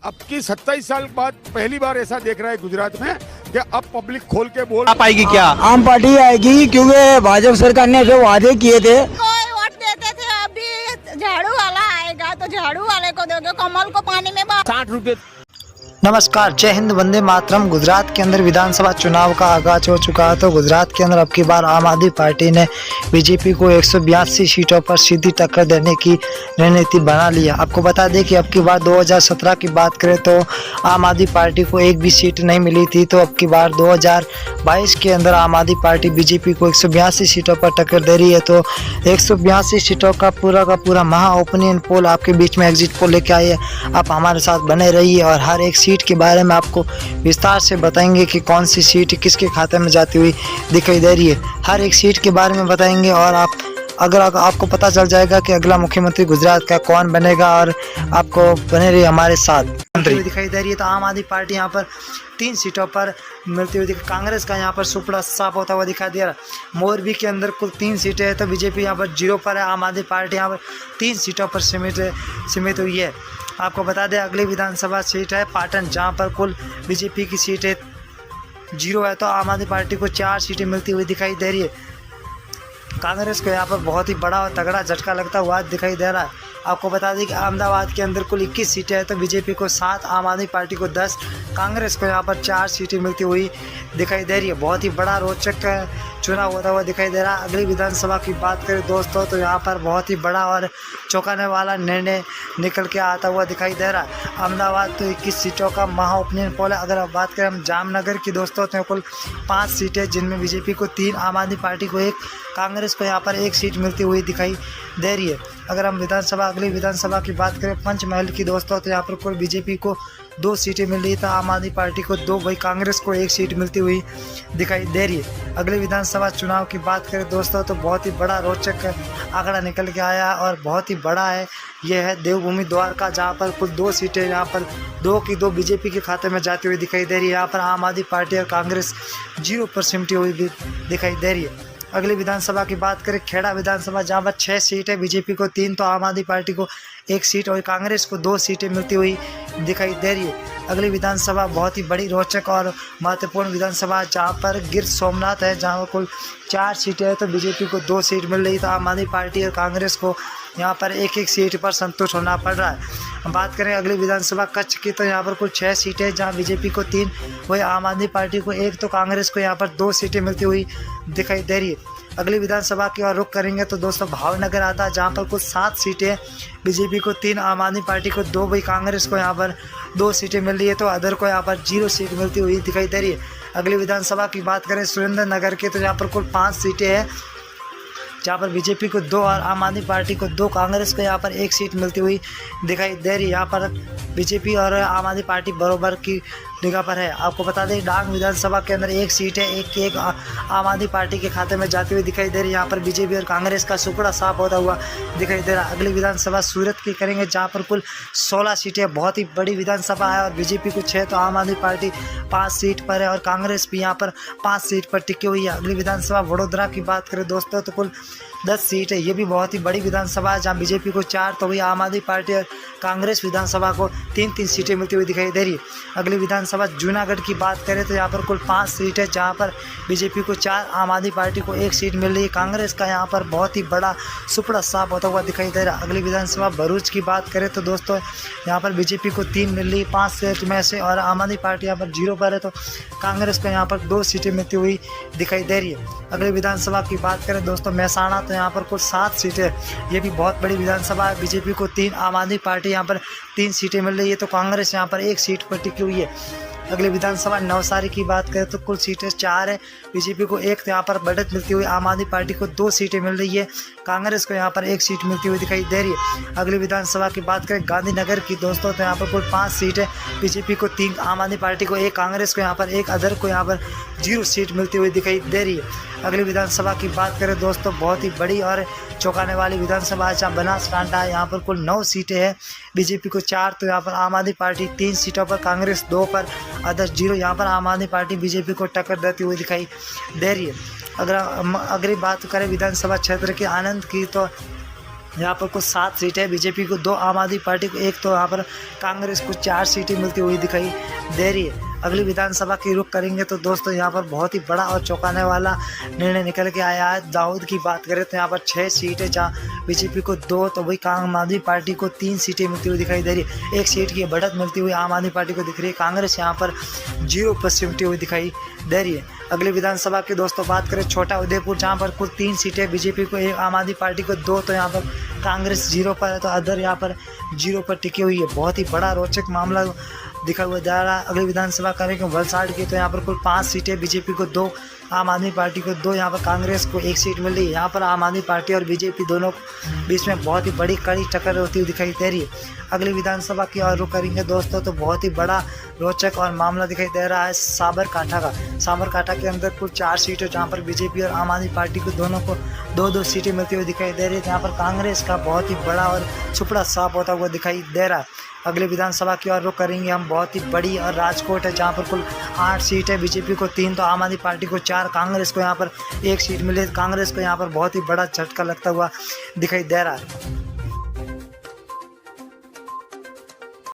अब की 27 साल बाद पहली बार ऐसा देख रहा है गुजरात में कि अब पब्लिक खोल के बोल आप आएगी क्या? आम पार्टी आएगी क्योंकि भाजपा सरकार ने जो वादे किए थे। कोई वोट देते थे, अभी झाड़ू वाला आएगा तो झाड़ू वाले को दोगे, कमल को पानी में 60 रुपए। नमस्कार, जय हिंद, वंदे मातरम। गुजरात के अंदर विधानसभा चुनाव का आगाज हो चुका है। तो गुजरात के अंदर अब की बार आम आदमी पार्टी ने बीजेपी को 182 सीटों पर सीधी टक्कर देने की रणनीति बना लिया। आपको बता दें कि अब की बार 2017 की बात करें तो आम आदमी पार्टी को एक भी सीट नहीं मिली थी। तो अब की बार 2022 के अंदर आम आदमी पार्टी बीजेपी को 182 सीटों पर टक्कर दे रही है। तो 182 सीटों का पूरा महा ओपिनियन पोल आपके बीच में एग्जिट पोल लेके आई है। आप हमारे साथ बने रहिए और हर एक सीट के बारे में आपको विस्तार से बताएंगे कि कौन सी सीट किसके खाते में जाती हुई दिखाई दे रही है। हर एक सीट के बारे में बताएंगे और अगर आपको पता चल जाएगा कि अगला मुख्यमंत्री गुजरात का कौन बनेगा। और आपको बने रहिए हमारे साथ। मंत्री दिखाई दे रही है तो आम आदमी पार्टी यहाँ पर 3 सीटों पर मिलती हुई कांग्रेस का यहाँ पर सुपड़ा साफ होता हुआ दिखाई दे रहा है। मोरबी के अंदर कुल 3 सीटें हैं तो बीजेपी यहाँ पर 0 पर है। आम आदमी पार्टी यहाँ पर 3 सीटों पर सीमित हुई है। आपको बता दें अगली विधानसभा सीट है पाटन, जहाँ पर कुल बीजेपी की सीटें 0 है तो आम आदमी पार्टी को 4 सीटें मिलती हुई दिखाई दे रही है। कांग्रेस को यहाँ पर बहुत ही बड़ा और तगड़ा झटका लगता हुआ दिखाई दे रहा है। आपको बता दें कि अहमदाबाद के अंदर कुल 21 सीटें हैं तो बीजेपी को 7, आम आदमी पार्टी को 10, कांग्रेस को यहाँ पर 4 सीटें मिलती हुई दिखाई दे रही है। बहुत ही बड़ा रोचक चुनाव होता हुआ दिखाई दे रहा है। अगली विधानसभा की बात करें दोस्तों तो यहाँ पर बहुत ही बड़ा और चौंकाने वाला निर्णय निकल के आता हुआ दिखाई दे रहा है। अहमदाबाद तो 21 सीटों का महा ओपिनियन पोल है। अगर आप बात करें हम जामनगर की दोस्तों तो कुल 5 सीटें, जिनमें बीजेपी को 3, आम आदमी पार्टी को 1, कांग्रेस को यहाँ पर 1 सीट मिलती हुई दिखाई दे रही है। अगर हम अगली विधानसभा की बात करें पंचमहल की दोस्तों तो यहाँ पर कुल बीजेपी को 2 सीटें मिल रही था, आम आदमी पार्टी को 2, वही कांग्रेस को 1 सीट मिलती हुई दिखाई दे रही है। अगली विधानसभा चुनाव की बात करें दोस्तों तो बहुत ही बड़ा रोचक आंकड़ा निकल के आया और बहुत ही बड़ा है। यह है देवभूमि द्वारका, जहाँ पर कुल 2 सीटें यहाँ पर 2 की 2 बीजेपी के खाते में जाती हुई दिखाई दे रही है। यहाँ पर आम आदमी पार्टी और कांग्रेस 0 पर सिमटी हुई दिखाई दे रही है। अगली विधानसभा की बात करें खेड़ा विधानसभा, जहाँ पर 6 सीट है, बीजेपी को 3 तो आम आदमी पार्टी को 1 सीट और कांग्रेस को 2 सीटें मिलती हुई दिखाई दे रही है। अगली विधानसभा बहुत ही बड़ी रोचक और महत्वपूर्ण विधानसभा, जहाँ पर गिर सोमनाथ है, जहाँ पर कुल 4 सीटें हैं तो बीजेपी को 2 सीट मिल रही तो आम आदमी पार्टी और कांग्रेस को यहाँ पर 1-1 सीट पर संतुष्ट होना पड़ रहा है। हम बात करें अगली विधानसभा कच्छ की तो यहाँ पर कुल 6 सीटें, जहाँ बीजेपी को 3, वही आम आदमी पार्टी को 1 तो कांग्रेस को यहाँ पर 2 सीटें मिलती हुई दिखाई दे रही है। अगली विधानसभा की ओर रुख करेंगे तो दोस्तों भावनगर आता है, जहाँ पर कुल 7 सीटें, बीजेपी को 3, आम आदमी पार्टी को 2, वही कांग्रेस को यहाँ पर 2 सीटें मिल रही है तो अदर को यहाँ पर 0 सीट मिलती हुई दिखाई दे रही है। अगली विधानसभा की बात करें सुरेंद्र नगर की तो यहाँ पर कुल 5 सीटें हैं, जहाँ पर बीजेपी को 2 और आम आदमी पार्टी को 2, कांग्रेस को यहाँ पर 1 सीट मिलती हुई दिखाई दे रही है। यहाँ पर बीजेपी और आम आदमी पार्टी बराबर की जगह पर है। आपको बता दें डांग विधानसभा के अंदर 1 सीट है, एक आम आदमी पार्टी के खाते में जाती हुई दिखाई दे रही है। यहाँ पर बीजेपी और कांग्रेस का सुपड़ा साफ होता हुआ दिखाई दे रहा है। अगली विधानसभा सूरत की करेंगे, जहाँ पर कुल 16 सीटें, बहुत ही बड़ी विधानसभा है और बीजेपी को 6 तो आम आदमी पार्टी 5 सीट पर है और कांग्रेस भी यहाँ पर 5 सीट पर टिकी हुई है। अगली विधानसभा वडोदरा की बात करें दोस्तों तो कुल 10 सीट है। ये भी बहुत ही बड़ी विधानसभा है, जहाँ बीजेपी को 4 तो वही आम आदमी पार्टी और कांग्रेस विधानसभा को 3-3 सीटें मिलती हुई दिखाई दे रही है। अगली विधानसभा जूनागढ़ की बात करें तो यहाँ पर कुल 5 सीट है, जहाँ पर बीजेपी को 4, आम आदमी पार्टी को 1 सीट मिल रही है। कांग्रेस का यहाँ पर बहुत ही बड़ा सुपड़ा साफ होता हुआ दिखाई दे रहा है। अगली विधानसभा भरूच की बात करें तो दोस्तों यहाँ पर बीजेपी को 3 मिल रही है 5 सीट में से और आम आदमी पार्टी यहाँ पर 0 पर है तो कांग्रेस को यहाँ पर 2 सीटें मिलती हुई दिखाई दे रही है। अगली विधानसभा की बात करें दोस्तों महसाणा तो यहाँ पर कुल 7 सीटें, ये भी बहुत बड़ी विधानसभा है, बीजेपी को 3, आम आदमी पार्टी यहाँ पर 3 सीटें मिल रही है तो कांग्रेस यहाँ पर 1 सीट पर टिकी हुई है। अगली विधानसभा नवसारी की बात करें तो कुल सीटें 4 है, बीजेपी को 1 यहाँ पर बढ़त मिलती हुई, आम आदमी पार्टी को 2 सीटें मिल रही है, कांग्रेस को यहाँ पर 1 सीट मिलती हुई दिखाई दे रही है। अगली विधानसभा की बात करें गांधीनगर की दोस्तों तो यहाँ पर कुल 5 सीट है, बीजेपी को 3, आम आदमी पार्टी को 1, कांग्रेस को यहाँ पर 1, अदर को यहाँ पर 0 सीट मिलती हुई दिखाई दे रही है। अगली विधानसभा की बात करें दोस्तों बहुत ही बड़ी और चौंकाने वाली विधानसभा है, जहाँ बनासकांठा है, यहाँ पर कुल 9 सीटें हैं, बीजेपी को 4 तो यहाँ पर आम आदमी पार्टी 3 सीटों पर, कांग्रेस 2 पर, अदर 0। यहाँ पर आम आदमी पार्टी बीजेपी को टक्कर देती हुई दिखाई दे रही है। अगर बात करें विधानसभा क्षेत्र के आनंद की तो यहाँ पर कुछ 7 सीटें बीजेपी को, 2 आम आदमी पार्टी को, 1 तो यहाँ पर कांग्रेस को 4 सीटें मिलती हुई दिखाई दे रही है। अगली विधानसभा की रुख करेंगे तो दोस्तों यहाँ पर बहुत ही बड़ा और चौंकाने वाला निर्णय निकल के आया है। दाऊद की बात करें तो यहाँ पर 6 सीटें, जहाँ बीजेपी को 2 तो वही आम आदमी पार्टी को 3 सीटें मिलती हुई दिखाई दे रही है। 1 सीट की बढ़त मिलती हुई आम आदमी पार्टी को दिख रही है। कांग्रेस यहाँ पर 0 पर सिमटी हुई दिखाई दे रही है। अगली विधानसभा की दोस्तों बात करें छोटा उदयपुर, जहाँ पर कुल 3 सीटें बीजेपी को, 1 आम आदमी पार्टी को 2 तो यहाँ पर कांग्रेस 0 पर है, तो अदर यहाँ पर 0 पर टिकी हुई है। बहुत ही बड़ा रोचक मामला दिखा हुआ जा रहा है। अगली विधानसभा करेंगे वलसाड़ की तो यहाँ पर कुल 5 सीटें, बीजेपी को 2, आम आदमी पार्टी को 2, यहाँ पर कांग्रेस को 1 सीट मिल रही है। यहाँ पर आम आदमी पार्टी और बीजेपी दोनों बीच में बहुत ही बड़ी कड़ी टक्कर होती हुई दिखाई दे रही है। अगली विधानसभा की ओर रुख करेंगे दोस्तों तो बहुत ही बड़ा रोचक और मामला दिखाई दे रहा है साबरकाठा का। साबरकाठा के अंदर कुल 4 सीटें, जहाँ पर बीजेपी और आम आदमी पार्टी को दोनों को 2-2 सीटें मिलती हुई दिखाई दे रही है। यहाँ पर कांग्रेस का बहुत ही बड़ा और छुपड़ा साफ होता हुआ दिखाई दे रहा है। अगली विधानसभा की ओर रुख करेंगे हम, बहुत ही बड़ी और राजकोट है, जहाँ पर कुल 8 सीटें, बीजेपी को 3 तो आम आदमी पार्टी को 4, कांग्रेस को यहाँ पर 1 सीट मिले। कांग्रेस को यहाँ पर बहुत ही बड़ा झटका लगता हुआ दिखाई दे रहा है।